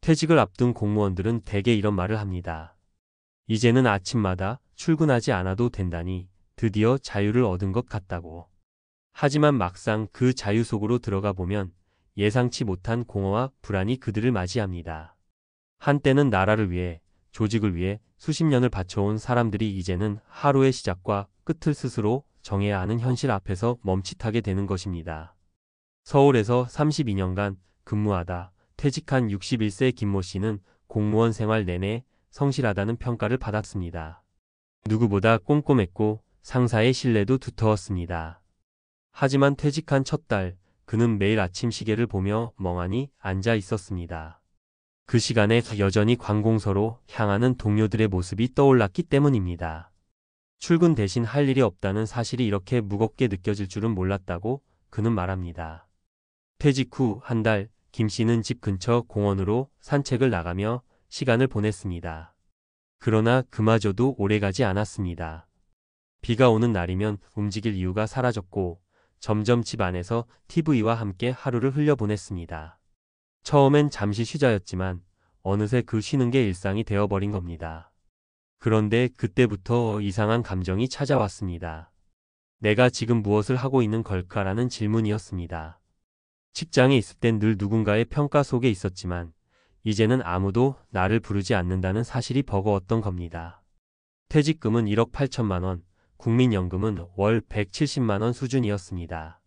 퇴직을 앞둔 공무원들은 대개 이런 말을 합니다. 이제는 아침마다 출근하지 않아도 된다니 드디어 자유를 얻은 것 같다고. 하지만 막상 그 자유 속으로 들어가 보면 예상치 못한 공허와 불안이 그들을 맞이합니다. 한때는 나라를 위해, 조직을 위해 수십 년을 바쳐온 사람들이 이제는 하루의 시작과 끝을 스스로 정해야 하는 현실 앞에서 멈칫하게 되는 것입니다. 서울에서 32년간 근무하다 퇴직한 61세 김모 씨는 공무원 생활 내내 성실하다는 평가를 받았습니다. 누구보다 꼼꼼했고 상사의 신뢰도 두터웠습니다. 하지만 퇴직한 첫 달, 그는 매일 아침 시계를 보며 멍하니 앉아 있었습니다. 그 시간에 여전히 관공서로 향하는 동료들의 모습이 떠올랐기 때문입니다. 출근 대신 할 일이 없다는 사실이 이렇게 무겁게 느껴질 줄은 몰랐다고 그는 말합니다. 퇴직 후 한 달, 김 씨는 집 근처 공원으로 산책을 나가며 시간을 보냈습니다. 그러나 그마저도 오래가지 않았습니다. 비가 오는 날이면 움직일 이유가 사라졌고 점점 집 안에서 TV와 함께 하루를 흘려보냈습니다. 처음엔 잠시 쉬자였지만 어느새 그 쉬는 게 일상이 되어버린 겁니다. 그런데 그때부터 이상한 감정이 찾아왔습니다. 내가 지금 무엇을 하고 있는 걸까라는 질문이었습니다. 직장에 있을 땐 늘 누군가의 평가 속에 있었지만 이제는 아무도 나를 부르지 않는다는 사실이 버거웠던 겁니다. 퇴직금은 1억 8천만 원, 국민연금은 월 170만 원 수준이었습니다.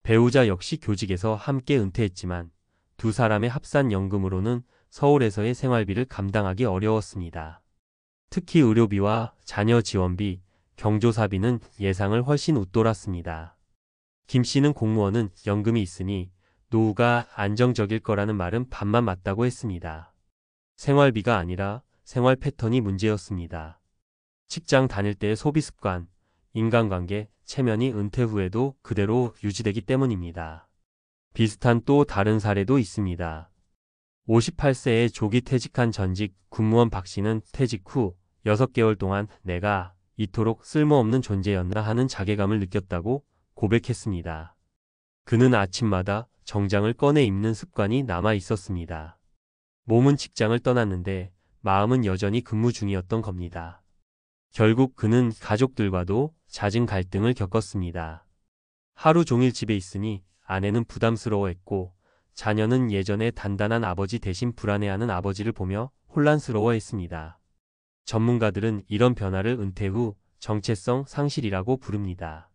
배우자 역시 교직에서 함께 은퇴했지만 두 사람의 합산 연금으로는 서울에서의 생활비를 감당하기 어려웠습니다. 특히 의료비와 자녀 지원비, 경조사비는 예상을 훨씬 웃돌았습니다. 김 씨는 공무원은 연금이 있으니 노후가 안정적일 거라는 말은 반만 맞다고 했습니다. 생활비가 아니라 생활 패턴이 문제였습니다. 직장 다닐 때의 소비 습관, 인간관계, 체면이 은퇴 후에도 그대로 유지되기 때문입니다. 비슷한 또 다른 사례도 있습니다. 58세에 조기 퇴직한 전직 군무원 박 씨는 퇴직 후 6개월 동안 내가 이토록 쓸모없는 존재였나 하는 자괴감을 느꼈다고 고백했습니다. 그는 아침마다 정장을 꺼내 입는 습관이 남아 있었습니다. 몸은 직장을 떠났는데 마음은 여전히 근무 중이었던 겁니다. 결국 그는 가족들과도 잦은 갈등을 겪었습니다. 하루 종일 집에 있으니 아내는 부담스러워했고 자녀는 예전에 단단한 아버지 대신 불안해하는 아버지를 보며 혼란스러워했습니다. 전문가들은 이런 변화를 은퇴 후 정체성 상실이라고 부릅니다.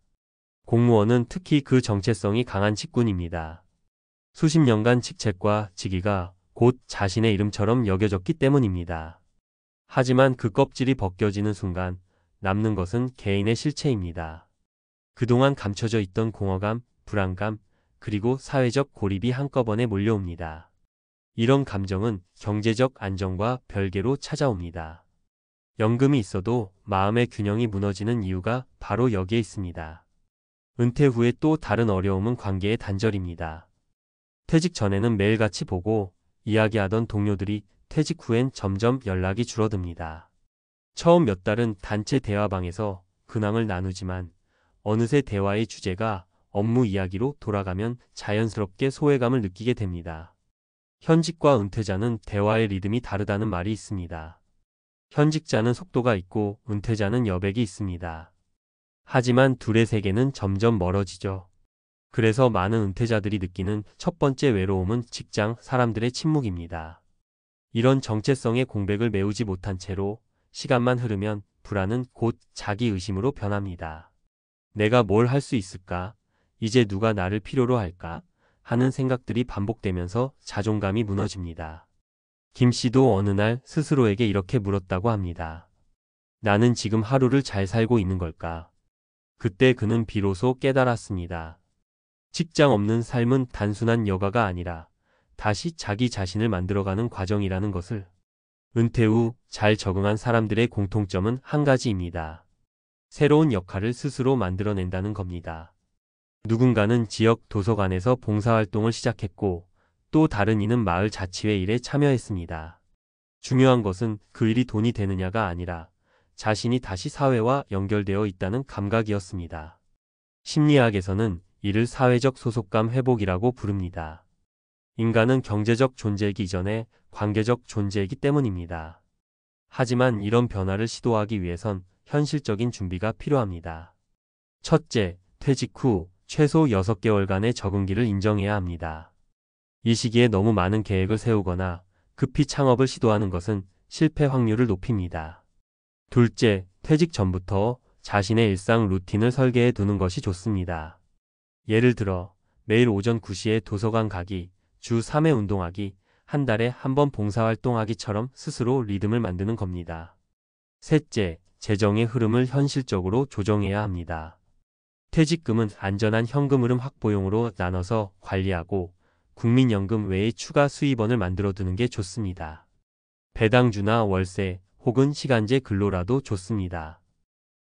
공무원은 특히 그 정체성이 강한 직군입니다. 수십 년간 직책과 직위가 곧 자신의 이름처럼 여겨졌기 때문입니다. 하지만 그 껍질이 벗겨지는 순간 남는 것은 개인의 실체입니다. 그동안 감춰져 있던 공허감, 불안감, 그리고 사회적 고립이 한꺼번에 몰려옵니다. 이런 감정은 경제적 안정과 별개로 찾아옵니다. 연금이 있어도 마음의 균형이 무너지는 이유가 바로 여기에 있습니다. 은퇴 후에 또 다른 어려움은 관계의 단절입니다. 퇴직 전에는 매일같이 보고 이야기하던 동료들이 퇴직 후엔 점점 연락이 줄어듭니다. 처음 몇 달은 단체 대화방에서 근황을 나누지만 어느새 대화의 주제가 업무 이야기로 돌아가면 자연스럽게 소외감을 느끼게 됩니다. 현직과 은퇴자는 대화의 리듬이 다르다는 말이 있습니다. 현직자는 속도가 있고 은퇴자는 여백이 있습니다. 하지만 둘의 세계는 점점 멀어지죠. 그래서 많은 은퇴자들이 느끼는 첫 번째 외로움은 직장 사람들의 침묵입니다. 이런 정체성의 공백을 메우지 못한 채로 시간만 흐르면 불안은 곧 자기의심으로 변합니다. 내가 뭘 할 수 있을까? 이제 누가 나를 필요로 할까? 하는 생각들이 반복되면서 자존감이 무너집니다. 김 씨도 어느 날 스스로에게 이렇게 물었다고 합니다. 나는 지금 하루를 잘 살고 있는 걸까? 그때 그는 비로소 깨달았습니다. 직장 없는 삶은 단순한 여가가 아니라 다시 자기 자신을 만들어가는 과정이라는 것을. 은퇴 후 잘 적응한 사람들의 공통점은 한 가지입니다. 새로운 역할을 스스로 만들어낸다는 겁니다. 누군가는 지역 도서관에서 봉사활동을 시작했고 또 다른 이는 마을 자치회 일에 참여했습니다. 중요한 것은 그 일이 돈이 되느냐가 아니라 자신이 다시 사회와 연결되어 있다는 감각이었습니다. 심리학에서는 이를 사회적 소속감 회복이라고 부릅니다. 인간은 경제적 존재이기 이전에 관계적 존재이기 때문입니다. 하지만 이런 변화를 시도하기 위해선 현실적인 준비가 필요합니다. 첫째, 퇴직 후 최소 6개월간의 적응기를 인정해야 합니다. 이 시기에 너무 많은 계획을 세우거나 급히 창업을 시도하는 것은 실패 확률을 높입니다. 둘째, 퇴직 전부터 자신의 일상 루틴을 설계해 두는 것이 좋습니다. 예를 들어 매일 오전 9시에 도서관 가기, 주 3회 운동하기, 한 달에 한 번 봉사활동하기처럼 스스로 리듬을 만드는 겁니다. 셋째, 재정의 흐름을 현실적으로 조정해야 합니다. 퇴직금은 안전한 현금 흐름 확보용으로 나눠서 관리하고 국민연금 외에 추가 수입원을 만들어 두는 게 좋습니다. 배당주나 월세 혹은 시간제 근로라도 좋습니다.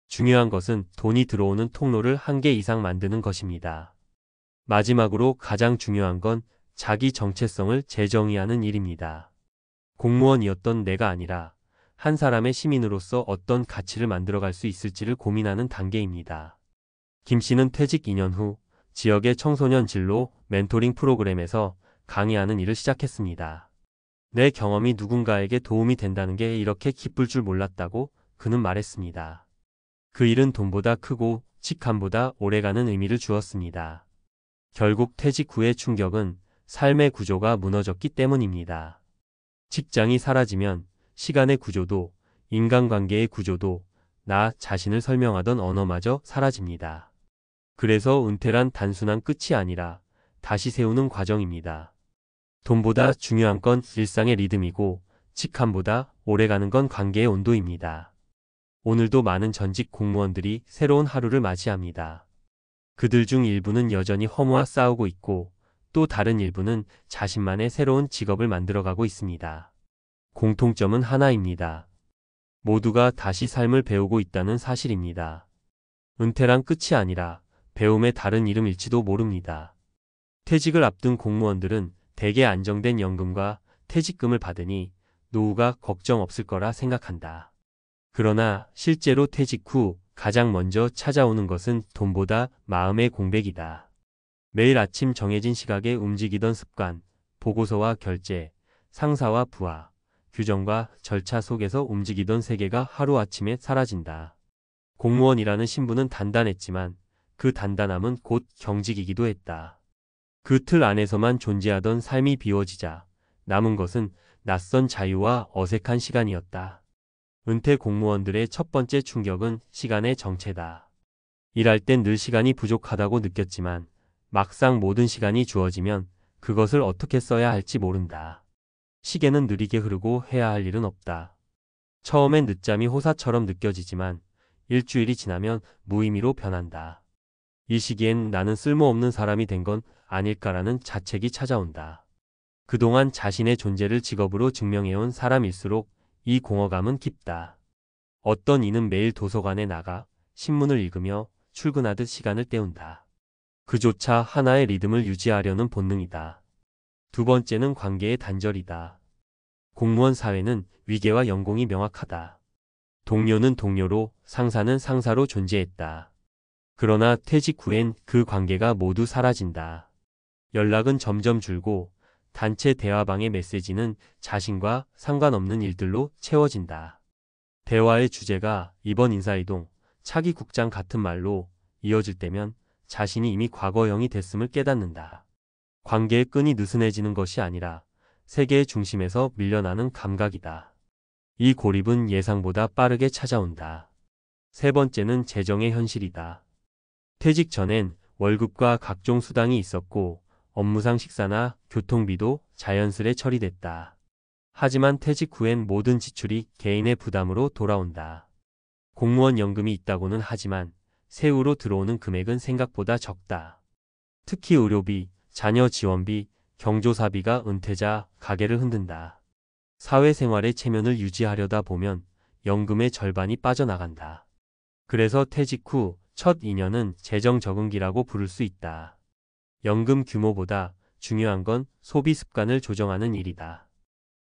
중요한 것은 돈이 들어오는 통로를 한 개 이상 만드는 것입니다. 마지막으로 가장 중요한 건 자기 정체성을 재정의하는 일입니다. 공무원이었던 내가 아니라 한 사람의 시민으로서 어떤 가치를 만들어갈 수 있을지를 고민하는 단계입니다. 김 씨는 퇴직 2년 후 지역의 청소년 진로 멘토링 프로그램에서 강의하는 일을 시작했습니다. 내 경험이 누군가에게 도움이 된다는 게 이렇게 기쁠 줄 몰랐다고 그는 말했습니다. 그 일은 돈보다 크고 직함보다 오래가는 의미를 주었습니다. 결국 퇴직 후의 충격은 삶의 구조가 무너졌기 때문입니다. 직장이 사라지면 시간의 구조도, 인간관계의 구조도, 나 자신을 설명하던 언어마저 사라집니다. 그래서 은퇴란 단순한 끝이 아니라 다시 세우는 과정입니다. 돈보다 중요한 건 일상의 리듬이고 직함보다 오래가는 건 관계의 온도입니다. 오늘도 많은 전직 공무원들이 새로운 하루를 맞이합니다. 그들 중 일부는 여전히 허무와 싸우고 있고 또 다른 일부는 자신만의 새로운 직업을 만들어가고 있습니다. 공통점은 하나입니다. 모두가 다시 삶을 배우고 있다는 사실입니다. 은퇴란 끝이 아니라 배움의 다른 이름일지도 모릅니다. 퇴직을 앞둔 공무원들은 대개 안정된 연금과 퇴직금을 받으니 노후가 걱정 없을 거라 생각한다. 그러나 실제로 퇴직 후 가장 먼저 찾아오는 것은 돈보다 마음의 공백이다. 매일 아침 정해진 시각에 움직이던 습관, 보고서와 결제, 상사와 부하, 규정과 절차 속에서 움직이던 세계가 하루아침에 사라진다. 공무원이라는 신분은 단단했지만 그 단단함은 곧 경직이기도 했다. 그 틀 안에서만 존재하던 삶이 비워지자 남은 것은 낯선 자유와 어색한 시간이었다. 은퇴 공무원들의 첫 번째 충격은 시간의 정체다. 일할 땐 늘 시간이 부족하다고 느꼈지만 막상 모든 시간이 주어지면 그것을 어떻게 써야 할지 모른다. 시계는 느리게 흐르고 해야 할 일은 없다. 처음엔 늦잠이 호사처럼 느껴지지만 일주일이 지나면 무의미로 변한다. 이 시기엔 나는 쓸모없는 사람이 된 건 아닐까라는 자책이 찾아온다. 그동안 자신의 존재를 직업으로 증명해온 사람일수록 이 공허감은 깊다. 어떤 이는 매일 도서관에 나가 신문을 읽으며 출근하듯 시간을 때운다. 그조차 하나의 리듬을 유지하려는 본능이다. 두 번째는 관계의 단절이다. 공무원 사회는 위계와 연공이 명확하다. 동료는 동료로, 상사는 상사로 존재했다. 그러나 퇴직 후엔 그 관계가 모두 사라진다. 연락은 점점 줄고 단체 대화방의 메시지는 자신과 상관없는 일들로 채워진다. 대화의 주제가 이번 인사이동, 차기 국장 같은 말로 이어질 때면 자신이 이미 과거형이 됐음을 깨닫는다. 관계의 끈이 느슨해지는 것이 아니라 세계의 중심에서 밀려나는 감각이다. 이 고립은 예상보다 빠르게 찾아온다. 세 번째는 재정의 현실이다. 퇴직 전엔 월급과 각종 수당이 있었고 업무상 식사나 교통비도 자연스레 처리됐다. 하지만 퇴직 후엔 모든 지출이 개인의 부담으로 돌아온다. 공무원 연금이 있다고는 하지만 세후로 들어오는 금액은 생각보다 적다. 특히 의료비, 자녀 지원비, 경조사비가 은퇴자 가계를 흔든다. 사회생활의 체면을 유지하려다 보면 연금의 절반이 빠져나간다. 그래서 퇴직 후 첫 2년은 재정 적응기라고 부를 수 있다. 연금 규모보다 중요한 건 소비 습관을 조정하는 일이다.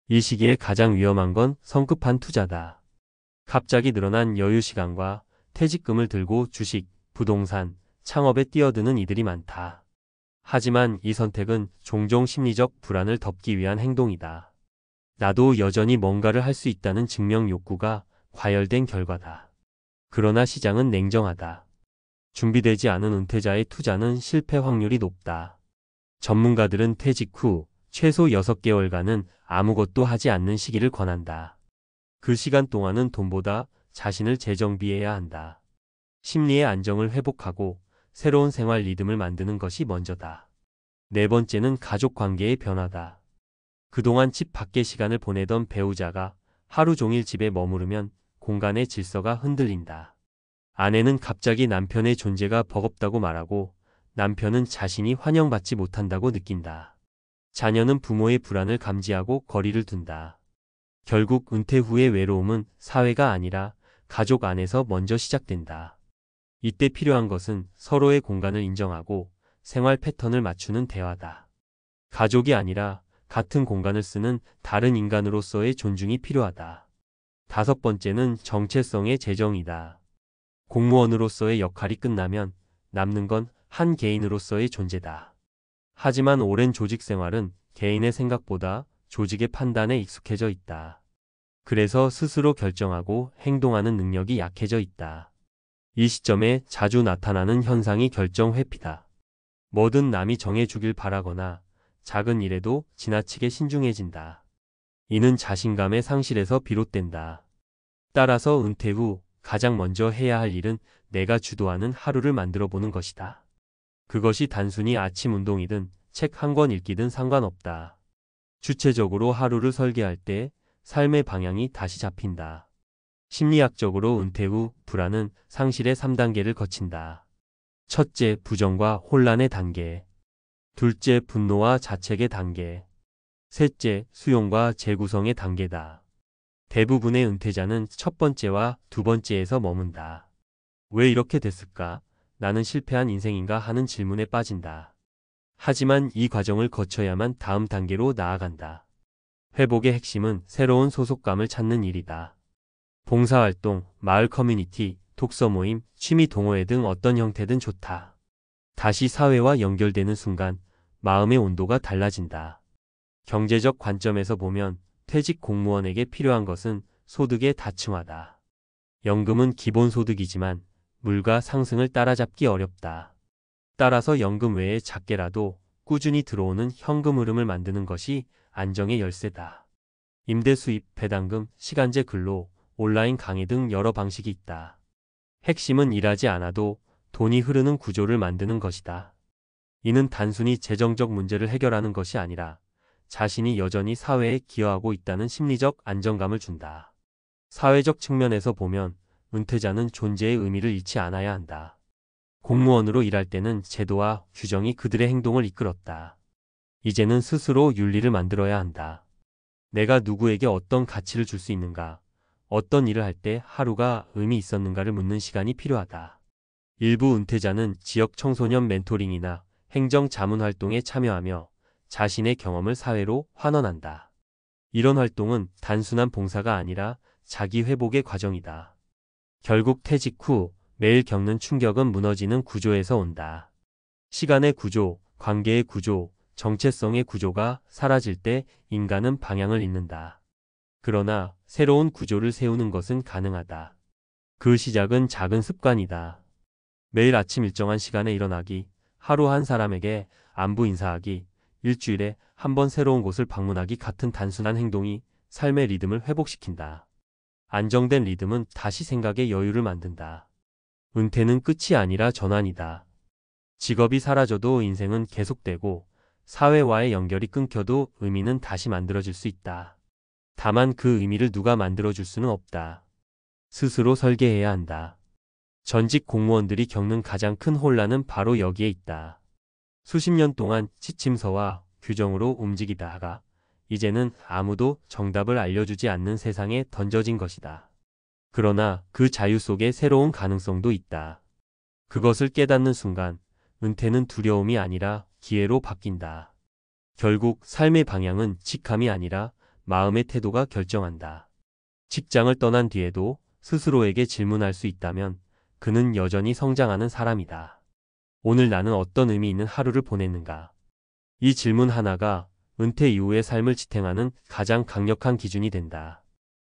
이 시기에 가장 위험한 건 성급한 투자다. 갑자기 늘어난 여유 시간과 퇴직금을 들고 주식, 부동산, 창업에 뛰어드는 이들이 많다. 하지만 이 선택은 종종 심리적 불안을 덮기 위한 행동이다. 나도 여전히 뭔가를 할 수 있다는 증명 욕구가 과열된 결과다. 그러나 시장은 냉정하다. 준비되지 않은 은퇴자의 투자는 실패 확률이 높다. 전문가들은 퇴직 후 최소 6개월간은 아무것도 하지 않는 시기를 권한다. 그 시간 동안은 돈보다 자신을 재정비해야 한다. 심리의 안정을 회복하고 새로운 생활 리듬을 만드는 것이 먼저다. 네 번째는 가족 관계의 변화다. 그동안 집 밖의 시간을 보내던 배우자가 하루 종일 집에 머무르면 공간의 질서가 흔들린다. 아내는 갑자기 남편의 존재가 버겁다고 말하고 남편은 자신이 환영받지 못한다고 느낀다. 자녀는 부모의 불안을 감지하고 거리를 둔다. 결국 은퇴 후의 외로움은 사회가 아니라 가족 안에서 먼저 시작된다. 이때 필요한 것은 서로의 공간을 인정하고 생활 패턴을 맞추는 대화다. 가족이 아니라 같은 공간을 쓰는 다른 인간으로서의 존중이 필요하다. 다섯 번째는 정체성의 재정이다. 공무원으로서의 역할이 끝나면 남는 건 한 개인으로서의 존재다. 하지만 오랜 조직 생활은 개인의 생각보다 조직의 판단에 익숙해져 있다. 그래서 스스로 결정하고 행동하는 능력이 약해져 있다. 이 시점에 자주 나타나는 현상이 결정 회피다. 뭐든 남이 정해주길 바라거나 작은 일에도 지나치게 신중해진다. 이는 자신감의 상실에서 비롯된다. 따라서 은퇴 후 가장 먼저 해야 할 일은 내가 주도하는 하루를 만들어 보는 것이다. 그것이 단순히 아침 운동이든 책 한 권 읽기든 상관없다. 주체적으로 하루를 설계할 때 삶의 방향이 다시 잡힌다. 심리학적으로 은퇴 후 불안은 상실의 3단계를 거친다. 첫째, 부정과 혼란의 단계. 둘째, 분노와 자책의 단계. 셋째, 수용과 재구성의 단계다. 대부분의 은퇴자는 첫 번째와 두 번째에서 머문다. 왜 이렇게 됐을까? 나는 실패한 인생인가 하는 질문에 빠진다. 하지만 이 과정을 거쳐야만 다음 단계로 나아간다. 회복의 핵심은 새로운 소속감을 찾는 일이다. 봉사활동, 마을 커뮤니티, 독서 모임, 취미 동호회 등 어떤 형태든 좋다. 다시 사회와 연결되는 순간 마음의 온도가 달라진다. 경제적 관점에서 보면 퇴직 공무원에게 필요한 것은 소득의 다층화다. 연금은 기본소득이지만 물가 상승을 따라잡기 어렵다. 따라서 연금 외에 작게라도 꾸준히 들어오는 현금 흐름을 만드는 것이 안정의 열쇠다. 임대 수입, 배당금, 시간제 근로, 온라인 강의 등 여러 방식이 있다. 핵심은 일하지 않아도 돈이 흐르는 구조를 만드는 것이다. 이는 단순히 재정적 문제를 해결하는 것이 아니라 자신이 여전히 사회에 기여하고 있다는 심리적 안정감을 준다. 사회적 측면에서 보면 은퇴자는 존재의 의미를 잃지 않아야 한다. 공무원으로 일할 때는 제도와 규정이 그들의 행동을 이끌었다. 이제는 스스로 윤리를 만들어야 한다. 내가 누구에게 어떤 가치를 줄 수 있는가, 어떤 일을 할 때 하루가 의미 있었는가를 묻는 시간이 필요하다. 일부 은퇴자는 지역 청소년 멘토링이나 행정 자문 활동에 참여하며 자신의 경험을 사회로 환원한다. 이런 활동은 단순한 봉사가 아니라 자기 회복의 과정이다. 결국 퇴직 후 매일 겪는 충격은 무너지는 구조에서 온다. 시간의 구조, 관계의 구조, 정체성의 구조가 사라질 때 인간은 방향을 잃는다. 그러나 새로운 구조를 세우는 것은 가능하다. 그 시작은 작은 습관이다. 매일 아침 일정한 시간에 일어나기, 하루 한 사람에게 안부 인사하기, 일주일에 한 번 새로운 곳을 방문하기 같은 단순한 행동이 삶의 리듬을 회복시킨다. 안정된 리듬은 다시 생각의 여유를 만든다. 은퇴는 끝이 아니라 전환이다. 직업이 사라져도 인생은 계속되고 사회와의 연결이 끊겨도 의미는 다시 만들어질 수 있다. 다만 그 의미를 누가 만들어줄 수는 없다. 스스로 설계해야 한다. 전직 공무원들이 겪는 가장 큰 혼란은 바로 여기에 있다. 수십 년 동안 지침서와 규정으로 움직이다가 이제는 아무도 정답을 알려주지 않는 세상에 던져진 것이다. 그러나 그 자유 속에 새로운 가능성도 있다. 그것을 깨닫는 순간 은퇴는 두려움이 아니라 기회로 바뀐다. 결국 삶의 방향은 직함이 아니라 마음의 태도가 결정한다. 직장을 떠난 뒤에도 스스로에게 질문할 수 있다면 그는 여전히 성장하는 사람이다. 오늘 나는 어떤 의미 있는 하루를 보냈는가? 이 질문 하나가 은퇴 이후의 삶을 지탱하는 가장 강력한 기준이 된다.